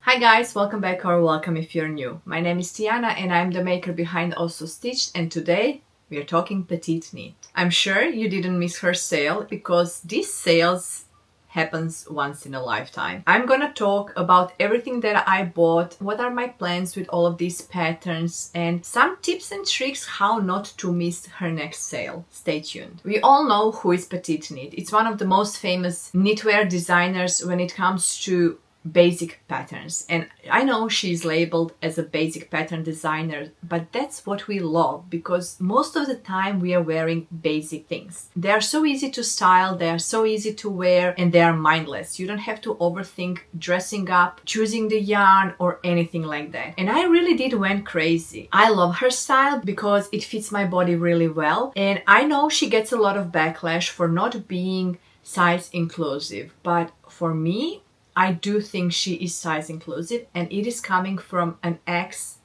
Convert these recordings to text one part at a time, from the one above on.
Hi guys, welcome back or welcome if you're new. My name is Tiana and I'm the maker behind Also Stitched, and today we are talking PetiteKnit. I'm sure you didn't miss her sale because these sales happens once in a lifetime. I'm gonna talk about everything that I bought, what are my plans with all of these patterns, and some tips and tricks how not to miss her next sale. Stay tuned. We all know who is PetiteKnit. It's one of the most famous knitwear designers when it comes to basic patterns, and I know she's labeled as a basic pattern designer, but that's what we love because most of the time we are wearing basic things. They are so easy to style, they are so easy to wear, and they are mindless. You don't have to overthink dressing up, choosing the yarn, or anything like that. And I really did went crazy. I love her style because it fits my body really well, and I know she gets a lot of backlash for not being size inclusive, but for me, I do think she is size inclusive, and it is coming from an ex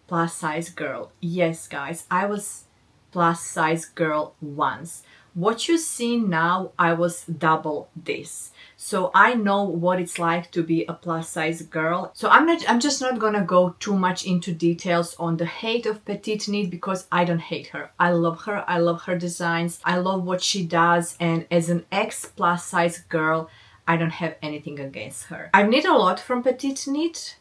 plus size girl. Yes, guys, I was plus size girl once. What you see now, I was double this. So I know what it's like to be a plus size girl. So I'm just not gonna go too much into details on the hate of PetiteKnit because I don't hate her. I love her. I love her designs. I love what she does. And as an ex plus size girl, I don't have anything against her. I've knit a lot from PetiteKnit,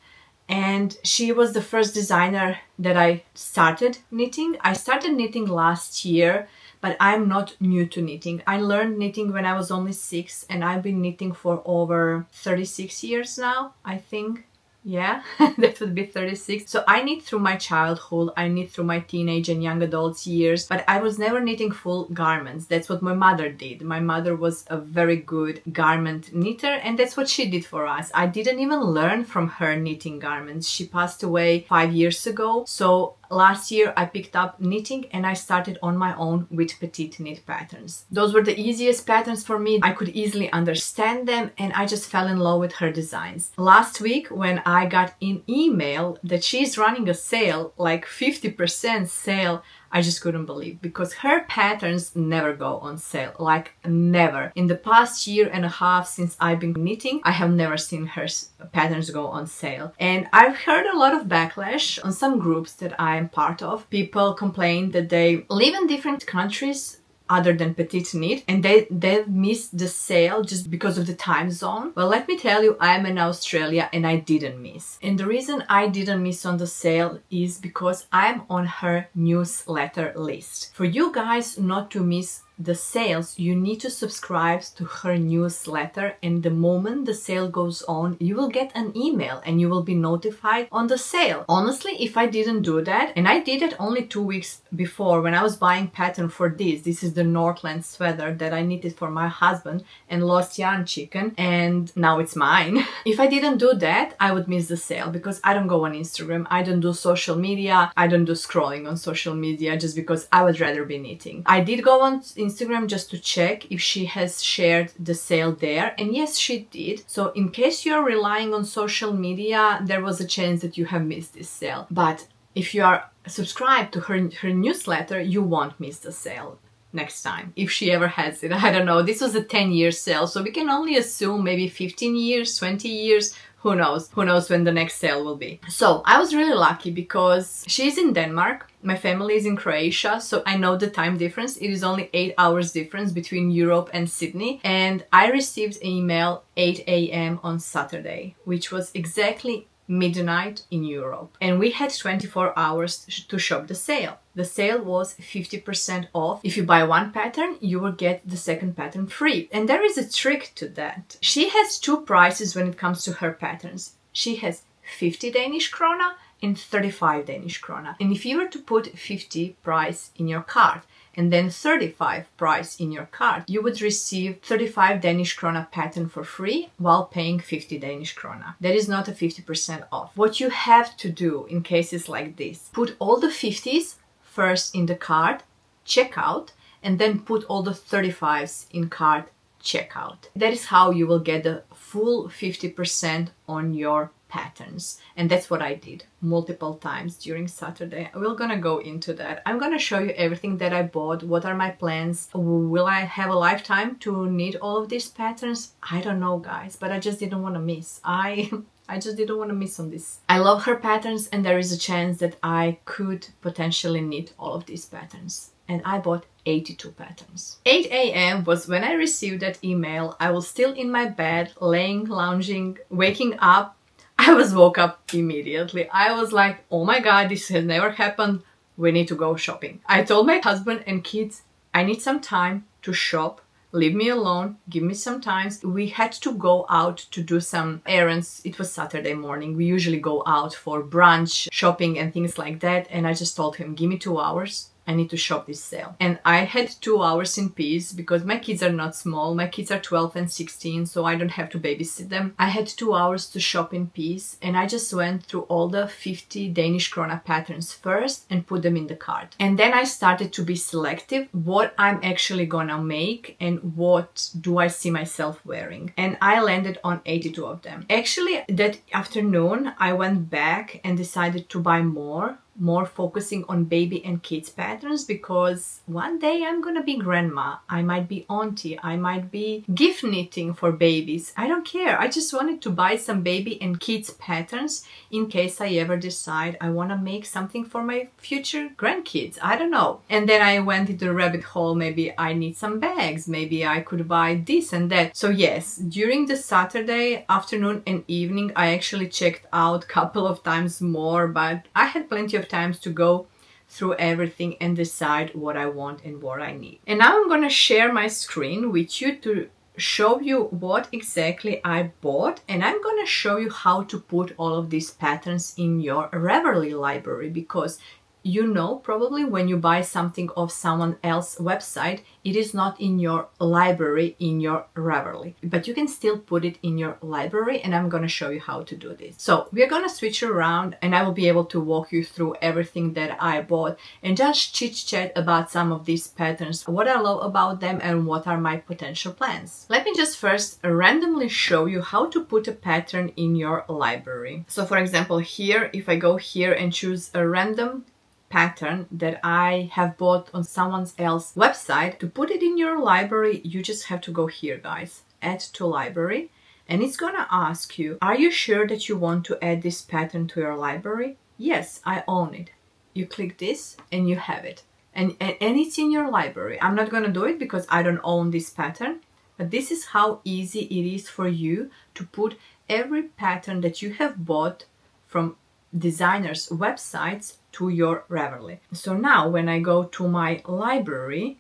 and she was the first designer that I started knitting. I started knitting last year, but I'm not new to knitting. I learned knitting when I was only 6, and I've been knitting for over 36 years now, I think. Yeah, that would be 36. So I knit through my childhood, I knit through my teenage and young adults years, but I was never knitting full garments. That's what my mother did. My mother was a very good garment knitter, and that's what she did for us. I didn't even learn from her knitting garments. She passed away 5 years ago. So last year I picked up knitting and I started on my own with PetiteKnit patterns. Those were the easiest patterns for me. I could easily understand them, and I just fell in love with her designs. Last week when I got an email that she's running a sale, like 50% sale, I just couldn't believe, because her patterns never go on sale, like never. In the past year and a half since I've been knitting, I have never seen her patterns go on sale. And I've heard a lot of backlash on some groups that I am part of. People complain that they live in different countries other than PetiteKnit, and they've missed the sale just because of the time zone. Well, let me tell you, I'm in Australia and I didn't miss. And the reason I didn't miss on the sale is because I'm on her newsletter list. For you guys not to miss the sales, you need to subscribe to her newsletter, and the moment the sale goes on, you will get an email and you will be notified on the sale. Honestly, if I didn't do that, and I did it only 2 weeks before when I was buying pattern for this is the Northland sweater that I knitted for my husband and lost yarn chicken, and now it's mine. If I didn't do that, I would miss the sale because I don't go on Instagram, I don't do social media, I don't do scrolling on social media just because I would rather be knitting. I did go on Instagram just to check if she has shared the sale there, and yes, she did. So in case you're relying on social media, there was a chance that you have missed this sale. But if you are subscribed to her newsletter, you won't miss the sale next time, if she ever has it. I don't know. This was a 10-year sale, so we can only assume maybe 15 years, 20 years. Who knows? Who knows when the next sale will be? So I was really lucky because she's in Denmark. My family is in Croatia, so I know the time difference. It is only 8 hours difference between Europe and Sydney. And I received an email 8 a.m. on Saturday, which was exactly midnight in Europe. And we had 24 hours to shop the sale. The sale was 50% off. If you buy one pattern, you will get the second pattern free. And there is a trick to that. She has two prices when it comes to her patterns. She has 50 Danish krona and 35 Danish krona. And if you were to put 50 price in your cart and then 35 price in your cart, you would receive 35 Danish krona pattern for free while paying 50 Danish krona. That is not a 50% off. What you have to do in cases like this, put all the 50s first in the cart, check out, and then put all the 35s in cart, check out. That is how you will get the full 50% on your patterns. And that's what I did multiple times during Saturday. We're gonna go into that. I'm gonna show you everything that I bought. What are my plans? Will I have a lifetime to knit all of these patterns? I don't know, guys, but I just didn't want to miss. I I just didn't want to miss on this. I love her patterns, and there is a chance that I could potentially knit all of these patterns. And I bought 82 patterns. 8 a.m. was when I received that email. I was still in my bed, laying, lounging, waking up. I woke up immediately. I was like, oh my god, this has never happened. We need to go shopping. I told my husband and kids, I need some time to shop. Leave me alone, give me some time. We had to go out to do some errands. It was Saturday morning. We usually go out for brunch, shopping and things like that. And I just told him, give me 2 hours. I need to shop this sale. And I had 2 hours in peace because my kids are not small. My kids are 12 and 16, so I don't have to babysit them. I had 2 hours to shop in peace, and I just went through all the 50 Danish krona patterns first and put them in the cart. And then I started to be selective what I'm actually gonna make and what do I see myself wearing. And I landed on 82 of them. Actually, that afternoon, I went back and decided to buy more focusing on baby and kids patterns, because one day I'm gonna be grandma, I might be auntie, I might be gift knitting for babies. I don't care. I just wanted to buy some baby and kids patterns in case I ever decide I want to make something for my future grandkids. I don't know. And then I went into the rabbit hole. Maybe I need some bags. Maybe I could buy this and that. So yes, during the Saturday afternoon and evening, I actually checked out a couple of times more, but I had plenty of times to go through everything and decide what I want and what I need. And now I'm gonna share my screen with you to show you what exactly I bought, and I'm gonna show you how to put all of these patterns in your Ravelry library, because you know probably when you buy something off someone else's website, it is not in your library in your Ravelry, but you can still put it in your library, and I'm going to show you how to do this. So we're going to switch around and I will be able to walk you through everything that I bought and just chit chat about some of these patterns, what I love about them and what are my potential plans. Let me just first randomly show you how to put a pattern in your library. So for example, here, if I go here and choose a random pattern that I have bought on someone else's website, to put it in your library, you just have to go here, guys, add to library, and it's gonna ask you, are you sure that you want to add this pattern to your library? Yes, I own it. You click this and you have it, and it's in your library. I'm not gonna do it because I don't own this pattern, but this is how easy it is for you to put every pattern that you have bought from designers' websites to your Ravelry. So now when I go to my library,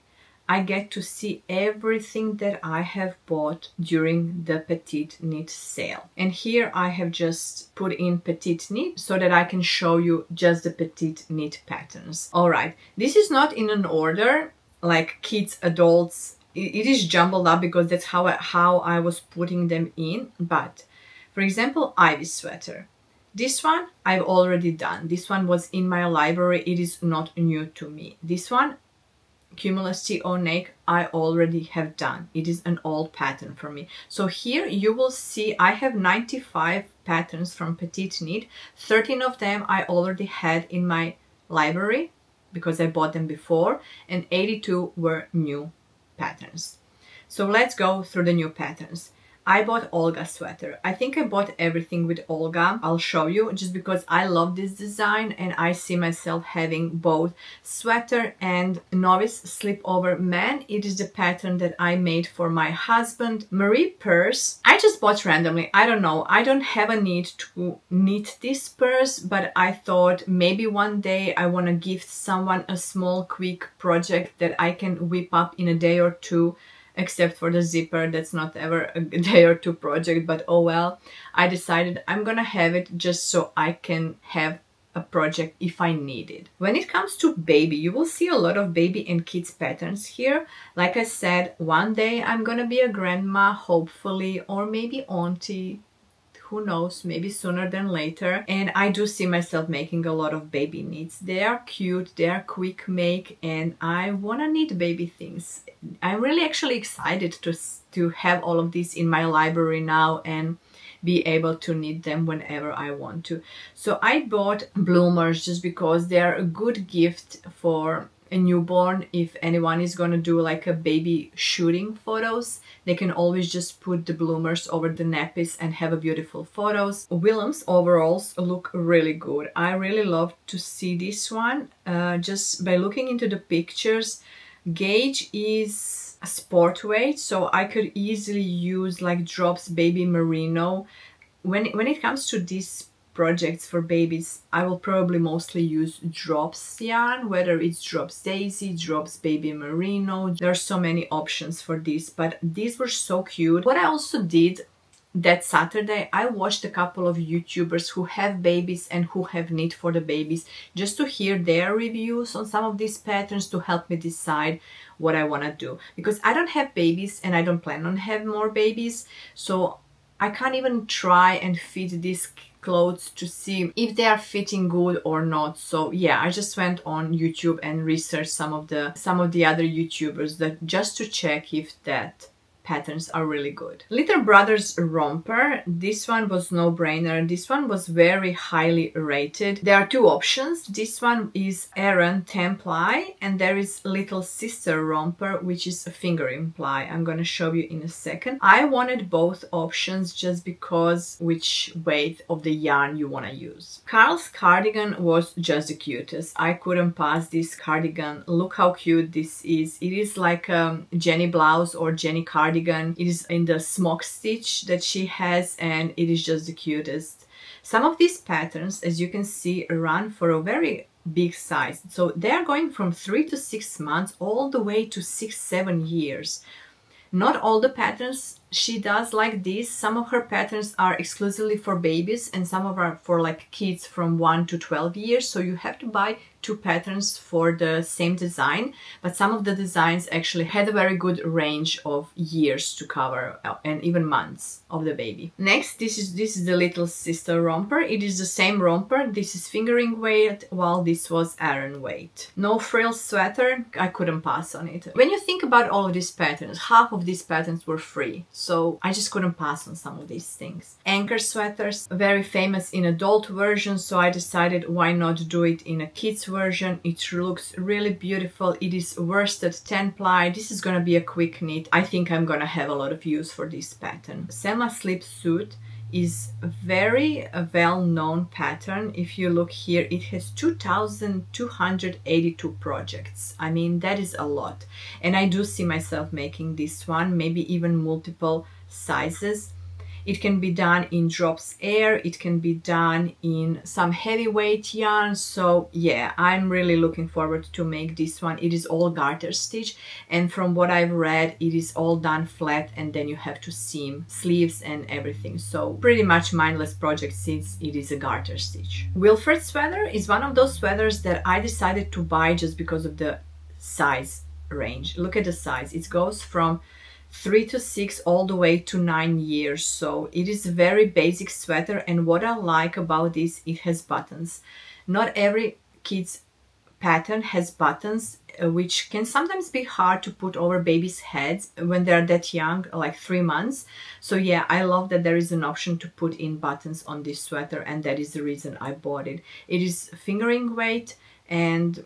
I get to see everything that I have bought during the PetiteKnit sale. And here I have just put in PetiteKnit so that I can show you just the PetiteKnit patterns. All right, this is not in an order like kids, adults. It is jumbled up because that's how I was putting them in. But for example, Ivy sweater. This one I've already done. This one was in my library. It is not new to me. This one, Cumulus T.O. neck, I already have done. It is an old pattern for me. So here you will see I have 95 patterns from PetiteKnit. 13 of them I already had in my library because I bought them before, and 82 were new patterns. So let's go through the new patterns. I bought Olga sweater. I think I bought everything with Olga. I'll show you just because I love this design and I see myself having both sweater and novice slipover man. It is the pattern that I made for my husband. Marie purse. I just bought randomly. I don't know. I don't have a need to knit this purse, but I thought maybe one day I want to gift someone a small quick project that I can whip up in a day or two. Except for the zipper, that's not ever a day or two project, but oh well. I decided I'm gonna have it just so I can have a project if I need it. When it comes to baby, you will see a lot of baby and kids patterns here. Like I said, one day I'm gonna be a grandma, hopefully, or maybe auntie. Who knows, maybe sooner than later. And I do see myself making a lot of baby knits. They are cute, they are quick make, and I want to knit baby things. I'm really actually excited to have all of these in my library now and be able to knit them whenever I want to. So I bought bloomers just because they are a good gift for a newborn, if anyone is gonna do like a baby shooting photos, they can always just put the bloomers over the nappies and have a beautiful photos. Willem's overalls look really good. I really love to see this one. Just by looking into the pictures, gauge is a sport weight, so I could easily use like Drops Baby Merino. When it comes to these projects for babies, I will probably mostly use Drops yarn, whether it's Drops Daisy, Drops Baby Merino. There are so many options for this, but these were so cute. What I also did that Saturday, I watched a couple of YouTubers who have babies and who have knit for the babies, just to hear their reviews on some of these patterns to help me decide what I want to do. Because I don't have babies and I don't plan on having more babies, so I can't even try and fit these clothes to see if they are fitting good or not. So yeah, I just went on YouTube and researched some of the other YouTubers that just to check if that patterns are really good. Little Brothers romper, this one was no-brainer. This one was very highly rated. There are two options. This one is Aran 10 ply and there is Little Sister romper, which is a fingering ply. I'm gonna show you in a second. I wanted both options just because which weight of the yarn you wanna use. Carl's cardigan was just the cutest. I couldn't pass this cardigan. Look how cute this is. It is like a Jenny blouse or Jenny cardigan. It is in the smock stitch that she has and it is just the cutest. Some of these patterns, as you can see, run for a very big size. So they are going from 3 to 6 months all the way to 6-7 years. Not all the patterns she does like this. Some of her patterns are exclusively for babies and some of are for like kids from 1 to 12 years. So you have to buy two patterns for the same design, but some of the designs actually had a very good range of years to cover and even months of the baby. Next, this is the Little Sister romper. It is the same romper. This is fingering weight while this was Aran weight. No frill sweater, I couldn't pass on it. When you think about all of these patterns, half of these patterns were free. So I just couldn't pass on some of these things. Anchor sweaters, very famous in adult version, so I decided why not do it in a kids version. It looks really beautiful. It is worsted 10 ply. This is gonna be a quick knit. I think I'm gonna have a lot of use for this pattern. Selma slip suit is a very well-known pattern. If you look here, it has 2,282 projects. I mean, that is a lot. And I do see myself making this one, maybe even multiple sizes. It can be done in Drops Air, it can be done in some heavyweight yarn. So yeah, I'm really looking forward to make this one. It is all garter stitch, and from what I've read, it is all done flat and then you have to seam sleeves and everything. So pretty much mindless project since it is a garter stitch. Wilfred sweater is one of those sweaters that I decided to buy just because of the size range. Look at the size. It goes from 3 to 6 all the way to 9 years. So it is a very basic sweater, and what I like about this, it has buttons. Not every kid's pattern has buttons, which can sometimes be hard to put over babies' heads when they're that young, like 3 months. So yeah, I love that there is an option to put in buttons on this sweater, and that is the reason I bought it. It is fingering weight and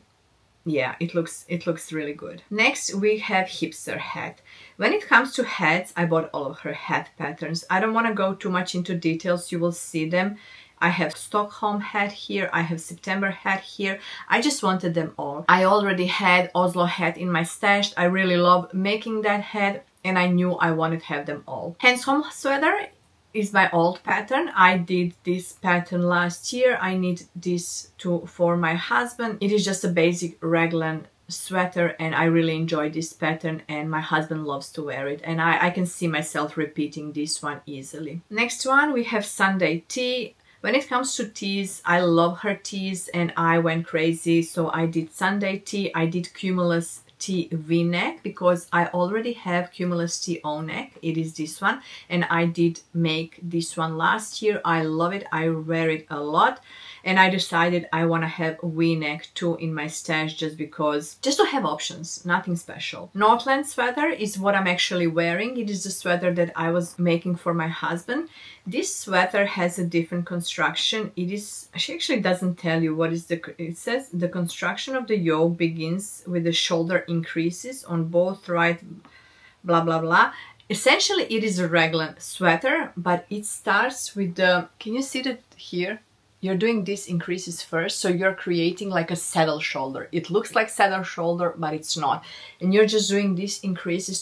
yeah, it looks really good. Next, we have hipster hat. When it comes to hats, I bought all of her hat patterns. I don't want to go too much into details. You will see them. I have Stockholm hat here. I have September hat here. I just wanted them all. I already had Oslo hat in my stash. I really love making that hat, and I knew I wanted to have them all. Handsome sweater is my old pattern. I did this pattern last year. I need this for my husband. It is just a basic raglan sweater and I really enjoy this pattern and my husband loves to wear it, and I can see myself repeating this one easily. Next one, we have Sunday tee. When it comes to tees, I love her tees and I went crazy. So I did Sunday tee, I did Cumulus T V-neck because I already have Cumulus T O-neck. It is this one, and I did make this one last year. I love it. I wear it a lot, and I decided I want to have V-neck too in my stash just because, just to have options, nothing special. Northland sweater is what I'm actually wearing. It is the sweater that I was making for my husband. This sweater has a different construction. It is, she actually doesn't tell you what is it says the construction of the yoke begins with the shoulder increases on both right, blah, blah, blah. Essentially, it is a raglan sweater, but it starts with the, can you see that here? You're doing these increases first, so you're creating like a saddle shoulder. It looks like saddle shoulder, but it's not. And you're just doing these increases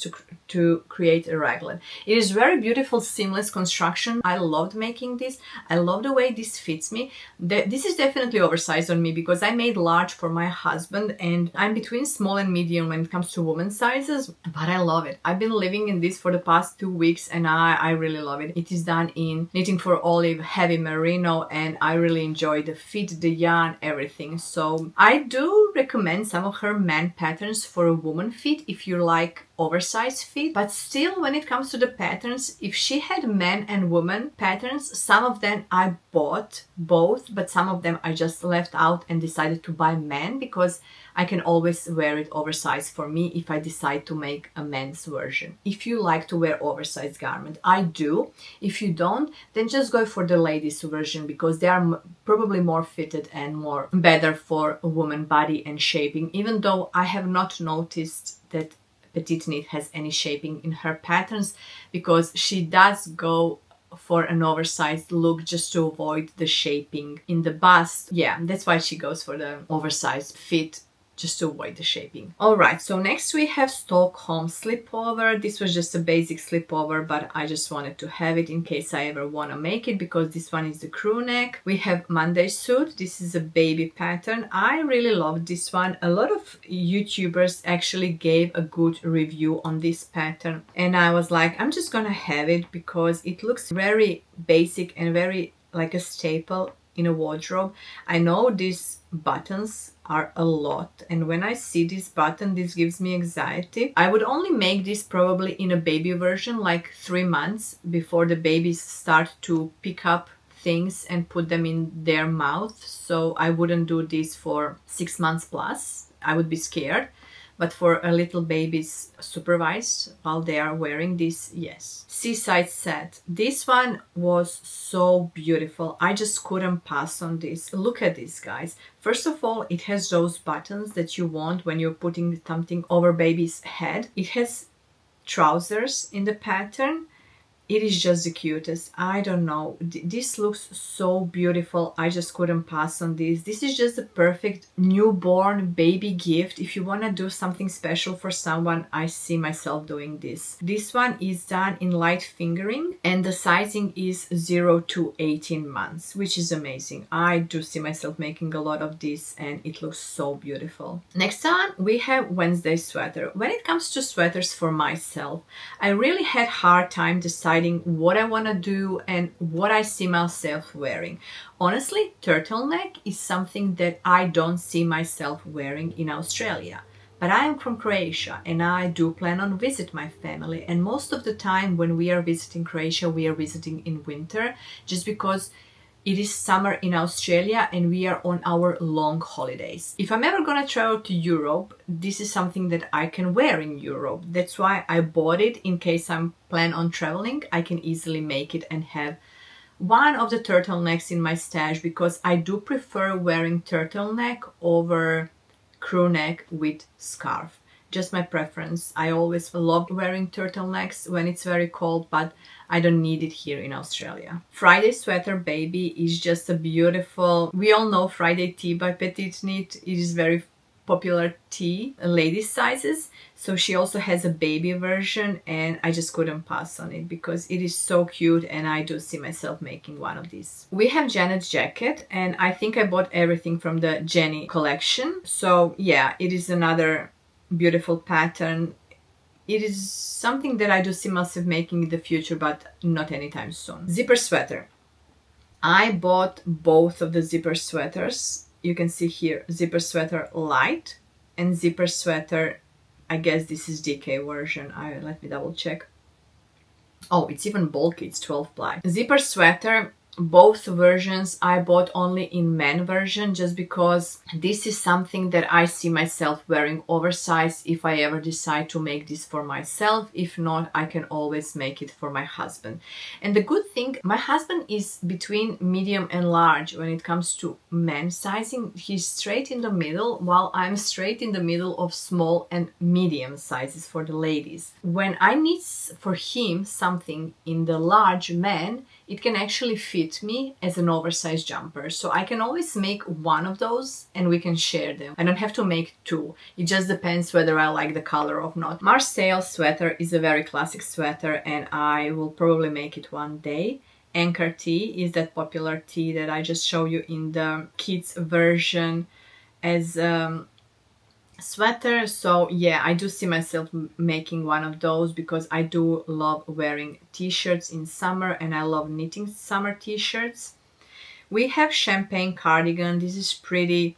to create a raglan. It is very beautiful, seamless construction. I loved making this. I love the way this fits me. This is definitely oversized on me because I made large for my husband, and I'm between small and medium when it comes to women's sizes, but I love it. I've been living in this for the past 2 weeks, and I really love it. It is done in Knitting for Olive heavy merino, and I really enjoy the fit, the yarn, everything. So I do recommend some of her man patterns for a woman fit if you like oversized fit, but still when it comes to the patterns, if she had men and women patterns, some of them I bought both, but some of them I just left out and decided to buy men because I can always wear it oversized for me if I decide to make a men's version. If you like to wear oversized garment, I do. If you don't, then just go for the ladies version because they are probably more fitted and more better for a woman body and shaping, even though I have not noticed that PetiteKnit has any shaping in her patterns because she does go for an oversized look just to avoid the shaping in the bust. Yeah, that's why she goes for the oversized fit, just to avoid the shaping. Alright, so next we have Stockholm slipover. This was just a basic slipover, but I just wanted to have it in case I ever want to make it because this one is the crew neck. We have Monday suit. This is a baby pattern. I really love this one. A lot of YouTubers actually gave a good review on this pattern, and I was like, I'm just gonna have it because it looks very basic and very like a staple in a wardrobe. I know these buttons are a lot, and when I see this button, this gives me anxiety. I would only make this probably in a baby version, like 3 months before the babies start to pick up things and put them in their mouth. So I wouldn't do this for 6 months plus. I would be scared. But for a little babies supervised while they are wearing this, yes. Seaside set. This one was so beautiful. I just couldn't pass on this. Look at this, guys. First of all, it has those buttons that you want when you're putting something over baby's head. It has trousers in the pattern. It is just the cutest. I don't know. This looks so beautiful. I just couldn't pass on this. This is just the perfect newborn baby gift. If you want to do something special for someone, I see myself doing this. This one is done in light fingering and the sizing is 0 to 18 months, which is amazing. I do see myself making a lot of this and it looks so beautiful. Next on, we have Wednesday sweater. When it comes to sweaters for myself, I really had hard time deciding what I want to do and what I see myself wearing. Honestly, turtleneck is something that I don't see myself wearing in Australia. But I am from Croatia and I do plan on visit my family, and most of the time when we are visiting Croatia, we are visiting in winter just because it is summer in Australia and we are on our long holidays. If I'm ever gonna travel to Europe, this is something that I can wear in Europe. That's why I bought it in case I'm plan on traveling. I can easily make it and have one of the turtlenecks in my stash because I do prefer wearing turtleneck over crew neck with scarf. Just my preference. I always loved wearing turtlenecks when it's very cold, but I don't need it here in Australia. Friday sweater baby is just a beautiful, we all know Friday tee by PetiteKnit. It is very popular tee, ladies sizes. So she also has a baby version and I just couldn't pass on it because it is so cute and I do see myself making one of these. We have Janet's jacket and I think I bought everything from the Jenny collection. So yeah, it is another beautiful pattern. It is something that I do see myself making in the future, but not anytime soon. Zipper sweater. I bought both of the zipper sweaters. You can see here zipper sweater light and zipper sweater I guess this is DK version. Let me double check. Oh, it's even bulky, it's 12 ply. Zipper sweater, both versions I bought only in men version just because this is something that I see myself wearing oversized if I ever decide to make this for myself. If not, I can always make it for my husband. And the good thing, my husband is between medium and large when it comes to men sizing. He's straight in the middle, while I'm straight in the middle of small and medium sizes for the ladies. When I need for him something in the large man, it can actually fit me as an oversized jumper. So I can always make one of those and we can share them. I don't have to make two. It just depends whether I like the color or not. Marseille sweater is a very classic sweater and I will probably make it one day. Anchor tee is that popular tee that I just showed you in the kids version as sweater. So yeah, I do see myself making one of those because I do love wearing t-shirts in summer and I love knitting summer t-shirts. We have champagne cardigan. This is pretty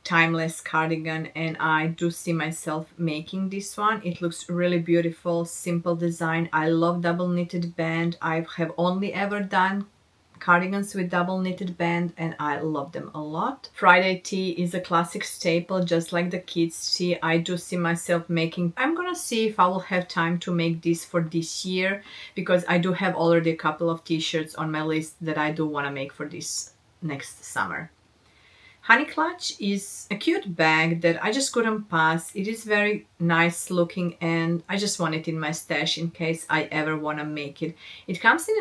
timeless cardigan and I do see myself making this one. It looks really beautiful, simple design. I love double knitted band. I have only ever done cardigans with double knitted band and I love them a lot. Friday tee is a classic staple, just like the kids tee. I do see myself making. I'm gonna see if I will have time to make this for this year because I do have already a couple of t-shirts on my list that I do want to make for this next summer. Honey Clutch is a cute bag that I just couldn't pass. It is very nice looking and I just want it in my stash in case I ever want to make it. It comes in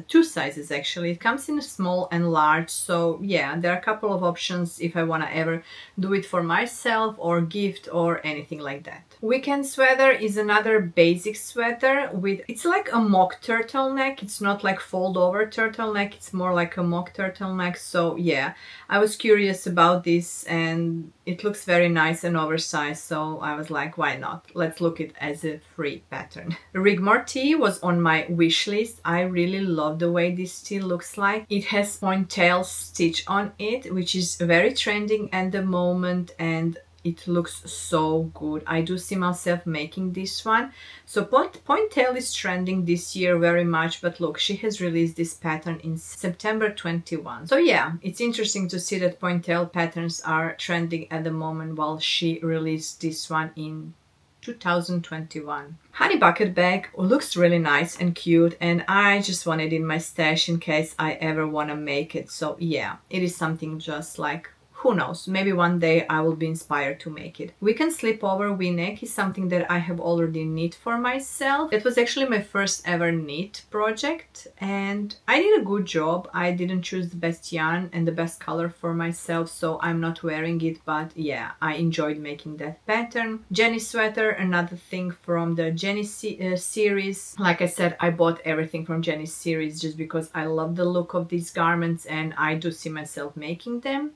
two sizes actually. It comes in a small and large. So yeah, there are a couple of options if I want to ever do it for myself or gift or anything like that. Weekend sweater is another basic sweater with, it's like a mock turtleneck. It's not like fold over turtleneck. It's more like a mock turtleneck. So yeah, I was curious about this and it looks very nice and oversized. So I was like, why not? Let's look it as a free pattern. Rigmore tee was on my wish list. I really love the way this tee looks like. It has pointail stitch on it, which is very trending at the moment and it looks so good. I do see myself making this one. So pointail is trending this year very much, but look, she has released this pattern in September 21. So yeah, it's interesting to see that pointail patterns are trending at the moment while she released this one in 2021. Honey bucket bag looks really nice and cute and I just want it in my stash in case I ever want to make it. So yeah, it is something just like, who knows, maybe one day I will be inspired to make it. Weekend slipover V-neck is something that I have already knit for myself. It was actually my first ever knit project and I did a good job. I didn't choose the best yarn and the best color for myself, so I'm not wearing it, but yeah, I enjoyed making that pattern. Jenny sweater, another thing from the Jenny series. Like I said, I bought everything from Jenny's series just because I love the look of these garments and I do see myself making them.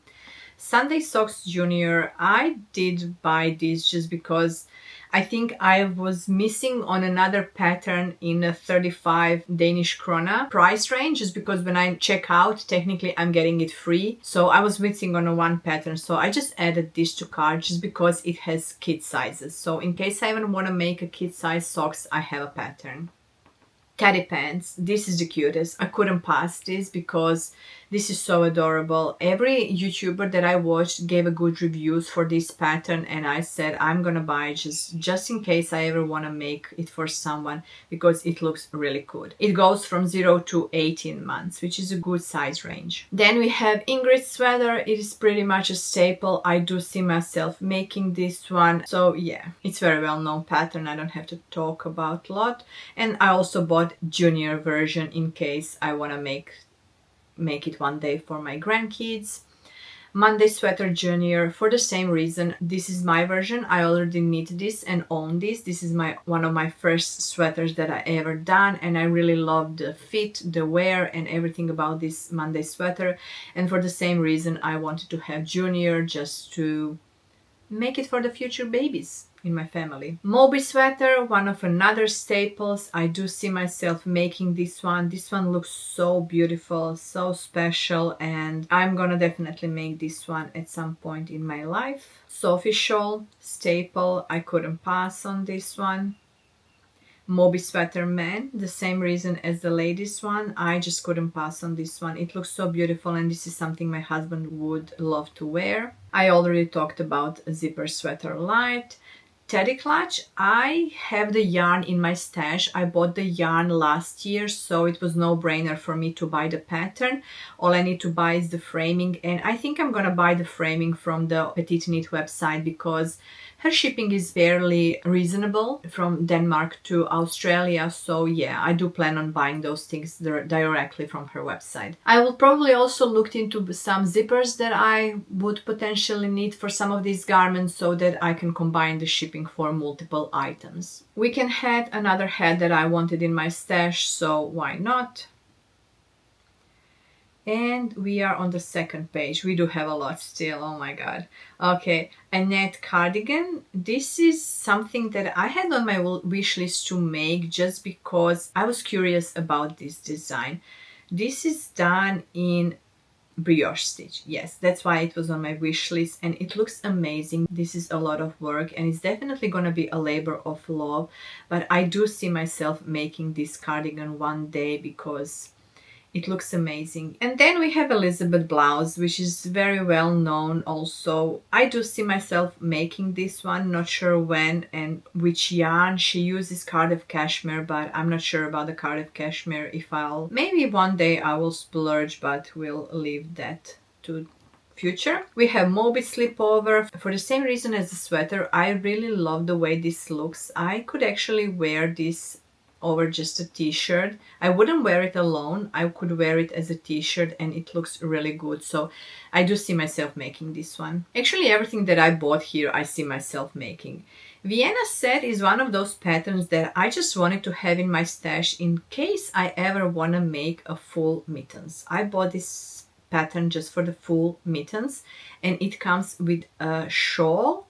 Sunday Socks Junior, I did buy this just because I think I was missing on another pattern in a 35 Danish krona price range, just because when I check out, technically I'm getting it free. So I was missing on a one pattern. So I just added this to cart just because it has kid sizes. So in case I even want to make a kid size socks, I have a pattern. Teddy pants, this is the cutest. I couldn't pass this because this is so adorable. Every YouTuber that I watched gave a good reviews for this pattern and I said I'm gonna buy just in case I ever want to make it for someone because it looks really good. It goes from 0 to 18 months, which is a good size range. Then we have Ingrid sweater. It is pretty much a staple. I do see myself making this one. So yeah, it's very well known pattern. I don't have to talk about a lot. And I also bought junior version in case I want to make it one day for my grandkids. Monday sweater junior for the same reason. This is my version. I already knit this and own this. This is one of my first sweaters that I ever done and I really love the fit, the wear and everything about this Monday sweater. And for the same reason I wanted to have junior just to make it for the future babies. in my family. Moby sweater, one of another staples. I do see myself making this one. This one looks so beautiful, so special, and I'm gonna definitely make this one at some point in my life. Sophie shawl, staple, I couldn't pass on this one. Moby sweater man, the same reason as the ladies one. I just couldn't pass on this one. It looks so beautiful, and this is something my husband would love to wear. I already talked about zipper sweater light. Teddy clutch, I have the yarn in my stash. I bought the yarn last year, so it was no brainer for me to buy the pattern. All I need to buy is the framing, and I think I'm gonna buy the framing from the PetiteKnit website because her shipping is fairly reasonable from Denmark to Australia. So yeah, I do plan on buying those things directly from her website. I will probably also look into some zippers that I would potentially need for some of these garments so that I can combine the shipping for multiple items. Weekend hat, another hat that I wanted in my stash, so why not? And we are on the second page. We do have a lot still. Oh my god. Okay, a net cardigan. This is something that I had on my wish list to make just because I was curious about this design. This is done in brioche stitch. Yes, that's why it was on my wish list, and it looks amazing. This is a lot of work, and it's definitely gonna be a labor of love, but I do see myself making this cardigan one day because it looks amazing. And then we have Elizabeth blouse, which is very well known also. I do see myself making this one, not sure when and which yarn. She uses Cardiff cashmere, but I'm not sure about the Cardiff cashmere. If I'll, maybe one day I will splurge, but we'll leave that to future. We have Moby slipover. For the same reason as the sweater, I really love the way this looks. I could actually wear this over just a t-shirt. I wouldn't wear it alone. I could wear it as a t-shirt and it looks really good. So I do see myself making this one. Actually, everything that I bought here, I see myself making. Vienna set is one of those patterns that I just wanted to have in my stash in case I ever want to make a full mittens. I bought this pattern just for the full mittens, and it comes with a shawl.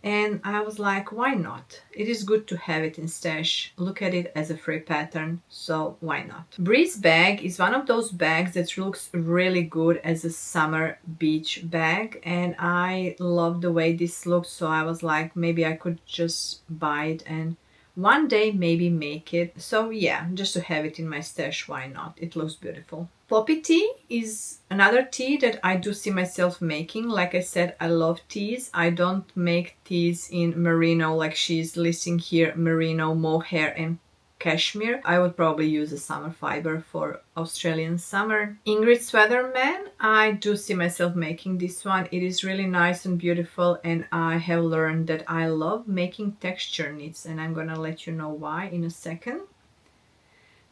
And I was like, why not? It is good to have it in stash. Look at it as a free pattern, so why not? Breeze bag is one of those bags that looks really good as a summer beach bag, and I love the way this looks, so I was like, maybe I could just buy it and one day maybe make it. So yeah, just to have it in my stash, why not? It looks beautiful. Poppy tee is another tee that I do see myself making. Like I said, I love tees. I don't make tees in merino like she's listing here, merino, mohair and cashmere. I would probably use a summer fiber for Australian summer. Ingrid Sweatherman, I do see myself making this one. It is really nice and beautiful, and I have learned that I love making texture knits, and I'm gonna let you know why in a second.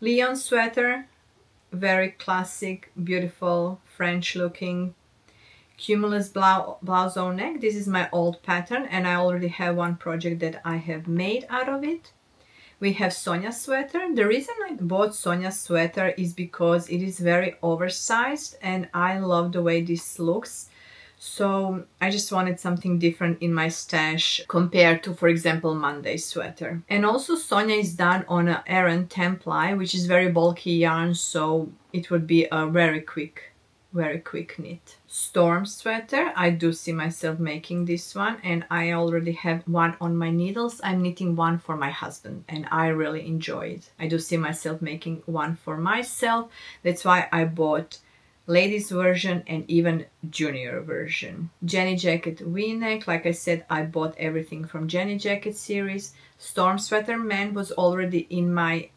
Leon sweater, very classic, beautiful, French looking. Cumulus blouse neck. This is my old pattern, and I already have one project that I have made out of it. We have Sonia sweater. The reason I bought Sonia sweater is because it is very oversized and I love the way this looks. So I just wanted something different in my stash compared to, for example, Monday sweater. And also Sonia is done on a Aran 10 ply, which is very bulky yarn, so it would be a very quick knit. Storm sweater, I do see myself making this one, and I already have one on my needles. I'm knitting one for my husband and I really enjoy it. I do see myself making one for myself. That's why I bought ladies version and even junior version. Jenny jacket v-neck, like I said, I bought everything from Jenny jacket series. Storm sweater man was already in my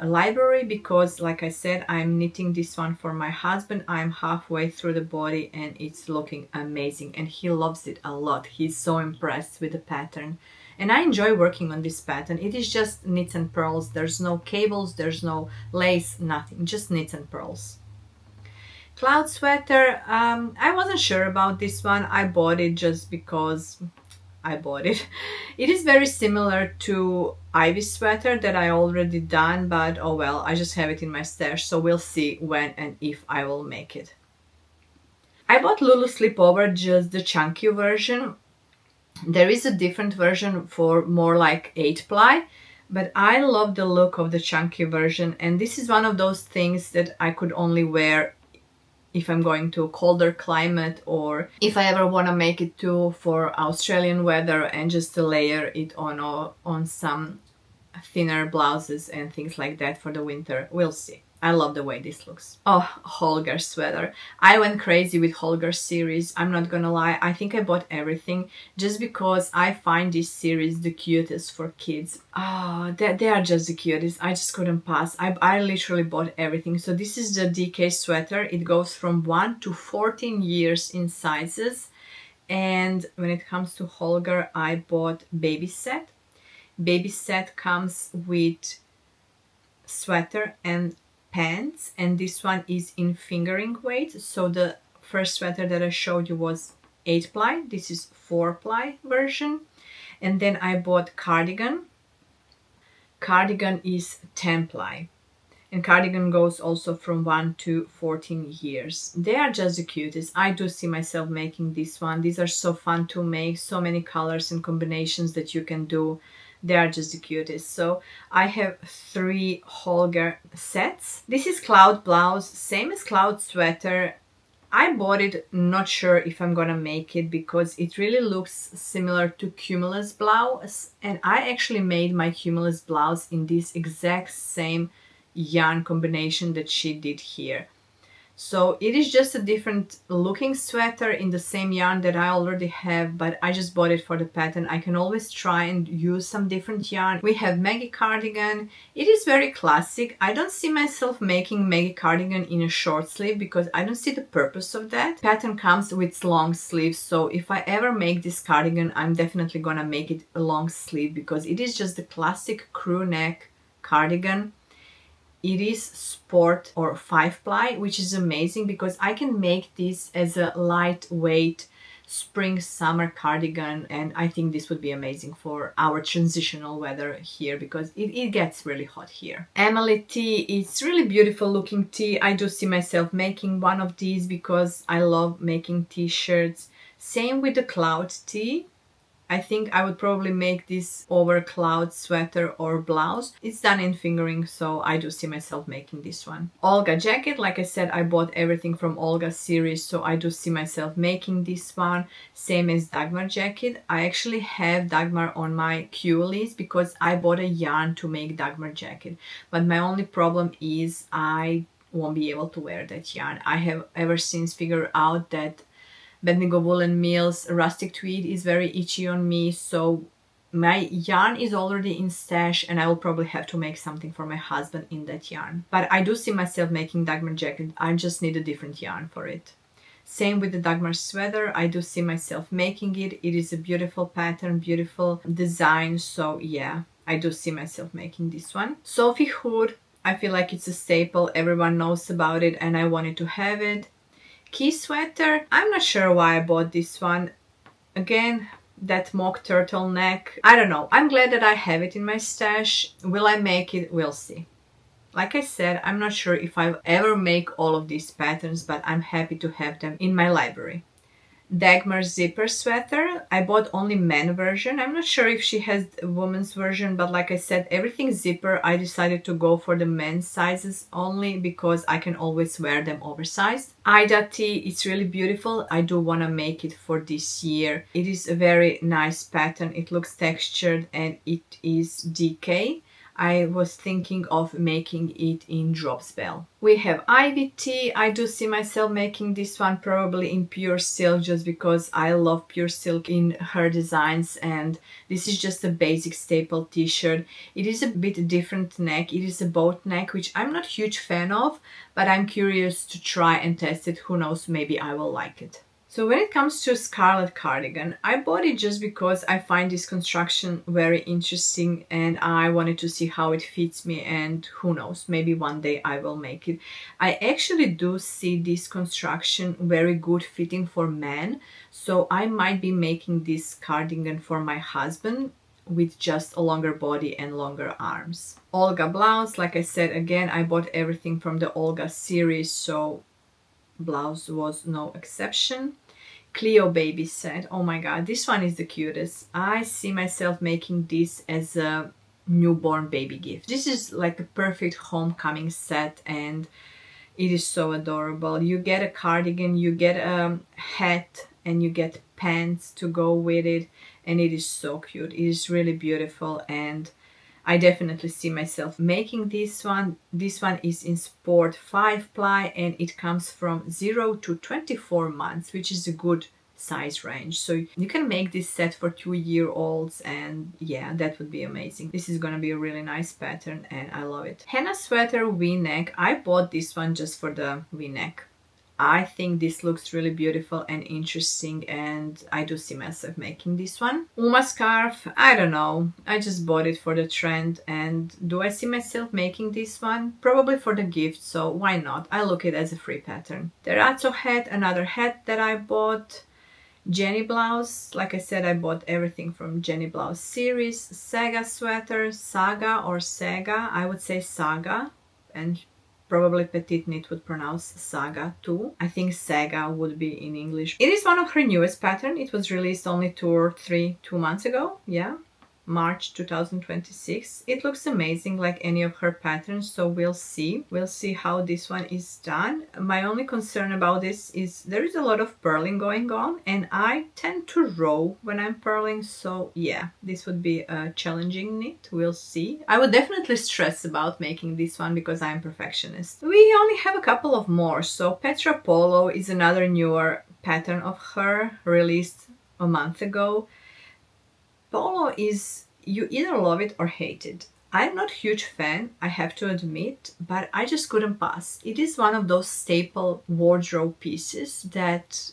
library because, like I said, I'm knitting this one for my husband. I'm halfway through the body and it's looking amazing and he loves it a lot. He's so impressed with the pattern and I enjoy working on this pattern. It is just knits and purls. There's no cables, there's no lace, nothing, just knits and purls. Cloud sweater, I wasn't sure about this one. I bought it just because I bought it. It is very similar to Ivy sweater that I already done, but oh well, I just have it in my stash, so we'll see when and if I will make it. I bought Lulu slipover, just the chunky version. There is a different version for more like 8 ply, but I love the look of the chunky version, and this is one of those things that I could only wear if I'm going to a colder climate, or if I ever want to make it too for Australian weather and just to layer it on some thinner blouses and things like that for the winter. We'll see. I love the way this looks. Oh, Holger sweater. I went crazy with Holger series. I'm not gonna lie. I think I bought everything just because I find this series the cutest for kids. Oh, they are just the cutest. I just couldn't pass. I literally bought everything. So this is the DK sweater. It goes from 1 to 14 years in sizes. And when it comes to Holger, I bought baby set. Baby set comes with sweater and pants, and this one is in fingering weight. So the first sweater that I showed you was 8 ply. This is 4 ply version. And then I bought cardigan. Cardigan is 10 ply. And cardigan goes also from 1 to 14 years. They are just the cutest. I do see myself making this one. These are so fun to make. So many colors and combinations that you can do. They are just the cutest. So I have 3 Holger sets. This is cloud blouse, same as cloud sweater. I bought it, not sure if I'm gonna make it because it really looks similar to Cumulus blouse. And I actually made my Cumulus blouse in this exact same yarn combination that she did here. So it is just a different looking sweater in the same yarn that I already have, but I just bought it for the pattern. I can always try and use some different yarn. We have Maggie cardigan. It is very classic. I don't see myself making Maggie cardigan in a short sleeve because I don't see the purpose of that. Pattern comes with long sleeves, so if I ever make this cardigan, I'm definitely gonna make it a long sleeve because it is just the classic crew neck cardigan. It is sport or 5 ply, which is amazing because I can make this as a lightweight spring summer cardigan, and I think this would be amazing for our transitional weather here because it gets really hot here. Emily tee, it's really beautiful looking tee. I do see myself making one of these because I love making t-shirts. Same with the cloud tee. I think I would probably make this over cloud sweater or blouse. It's done in fingering, so I do see myself making this one. Olga jacket, like I said, I bought everything from Olga series, so I do see myself making this one. Same as Dagmar jacket. I actually have Dagmar on my queue list because I bought a yarn to make Dagmar jacket. But my only problem is I won't be able to wear that yarn. I have ever since figured out that Bendigo Woolen Mills rustic tweed is very itchy on me, so my yarn is already in stash and I will probably have to make something for my husband in that yarn. But I do see myself making Dagmar jacket. I just need a different yarn for it. Same with the Dagmar sweater. I do see myself making it. It is a beautiful pattern, beautiful design. So yeah, I do see myself making this one. Sophie hood. I feel like it's a staple. Everyone knows about it and I wanted to have it. Key sweater, I'm not sure why I bought this one. Again, that mock turtleneck. I don't know. I'm glad that I have it in my stash. Will I make it? We'll see. Like I said, I'm not sure if I'll ever make all of these patterns, but I'm happy to have them in my library. Dagmar zipper sweater. I bought only men version. I'm not sure if she has a woman's version, but like I said, everything zipper. I decided to go for the men's sizes only because I can always wear them oversized. Ida tee, it's really beautiful. I do want to make it for this year. It is a very nice pattern. It looks textured and it is DK. I was thinking of making it in drop spell. We have Ivy tee. I do see myself making this one probably in pure silk just because I love pure silk in her designs, and this is just a basic staple t-shirt. It is a bit different neck. It is a boat neck, which I'm not a huge fan of, but I'm curious to try and test it. Who knows, maybe I will like it. So when it comes to scarlet cardigan, I bought it just because I find this construction very interesting and I wanted to see how it fits me, and who knows, maybe one day I will make it. I actually do see this construction very good fitting for men, so I might be making this cardigan for my husband with just a longer body and longer arms. Olga blouse, like I said, again, I bought everything from the Olga series, so blouse was no exception. Cleo baby set. Oh my god, this one is the cutest. I see myself making this as a newborn baby gift. This is like a perfect homecoming set, and it is so adorable. You get a cardigan, you get a hat, and you get pants to go with it, and it is so cute. It is really beautiful, and I definitely see myself making this one. This one is in sport 5-ply, and it comes from 0 to 24 months, which is a good size range. So you can make this set for 2-year-olds, and yeah, that would be amazing. This is gonna be a really nice pattern, and I love it. Henna sweater V-neck. I bought this one just for the V-neck. I think this looks really beautiful and interesting, and I do see myself making this one. Uma scarf, I don't know. I just bought it for the trend, and do I see myself making this one? Probably for the gift, so why not? I look it as a free pattern. Terrazzo hat, another hat that I bought. Jenny blouse, like I said, I bought everything from Jenny blouse series. Saga sweater, Saga or Saga, I would say Saga, and probably PetiteKnit would pronounce Saga too. I think Saga would be in English. It is one of her newest pattern. It was released only 2 months ago. Yeah, March 2026. It looks amazing like any of her patterns, so we'll see. We'll see how this one is done. My only concern about this is there is a lot of purling going on, and I tend to row when I'm purling, so yeah, this would be a challenging knit. We'll see. I would definitely stress about making this one because I'm a perfectionist. We only have a couple of more. So Petra Polo is another newer pattern of her, released a month ago. Polo is, you either love it or hate it. I'm not a huge fan, I have to admit, but I just couldn't pass. It is one of those staple wardrobe pieces that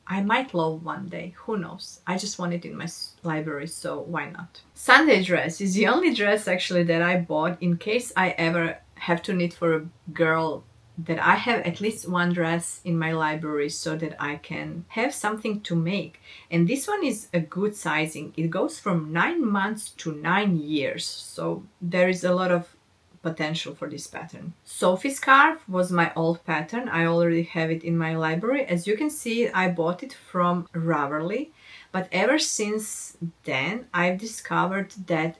I might love one day. Who knows? I just want it in my library, so why not? Sunday dress is the only dress actually that I bought in case I ever have to knit for a girl, that I have at least one dress in my library so that I can have something to make. And this one is a good sizing. It goes from 9 months to 9 years. So there is a lot of potential for this pattern. Sophie scarf was my old pattern. I already have it in my library. As you can see, I bought it from Ravelry. But ever since then, I've discovered that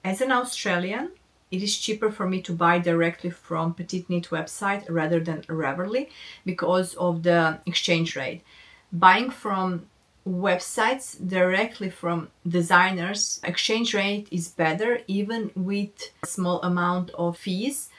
as an Australian, it is cheaper for me to buy directly from PetiteKnit website rather than Ravelry because of the exchange rate. Buying from websites directly from designers, exchange rate is better even with a small amount of fees.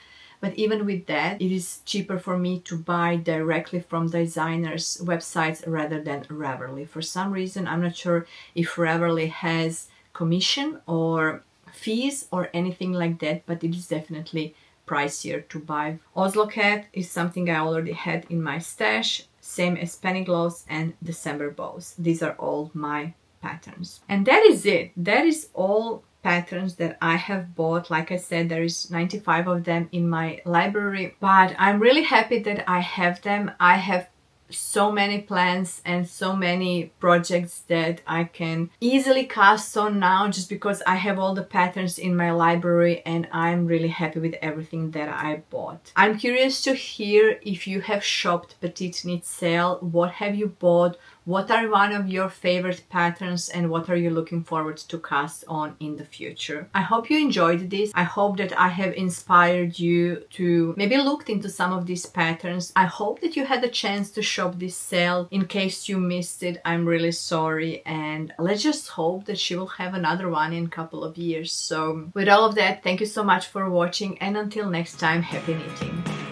But even with that, it is cheaper for me to buy directly from designers' websites rather than Ravelry. For some reason, I'm not sure if Ravelry has commission or fees or anything like that, but it is definitely pricier to buy. Oslo cat is something I already had in my stash, same as penny gloves and December bows. These are all my patterns. And that is it. That is all patterns that I have bought. Like I said, there is 95 of them in my library, but I'm really happy that I have them. I have so many plans and so many projects that I can easily cast on now just because I have all the patterns in my library and I'm really happy with everything that I bought. I'm curious to hear if you have shopped PetiteKnit sale. What have you bought? What are one of your favorite patterns and what are you looking forward to cast on in the future? I hope you enjoyed this. I hope that I have inspired you to maybe look into some of these patterns. I hope that you had a chance to shop this sale. In case you missed it, I'm really sorry, and let's just hope that she will have another one in a couple of years. So with all of that, thank you so much for watching, and until next time, happy knitting.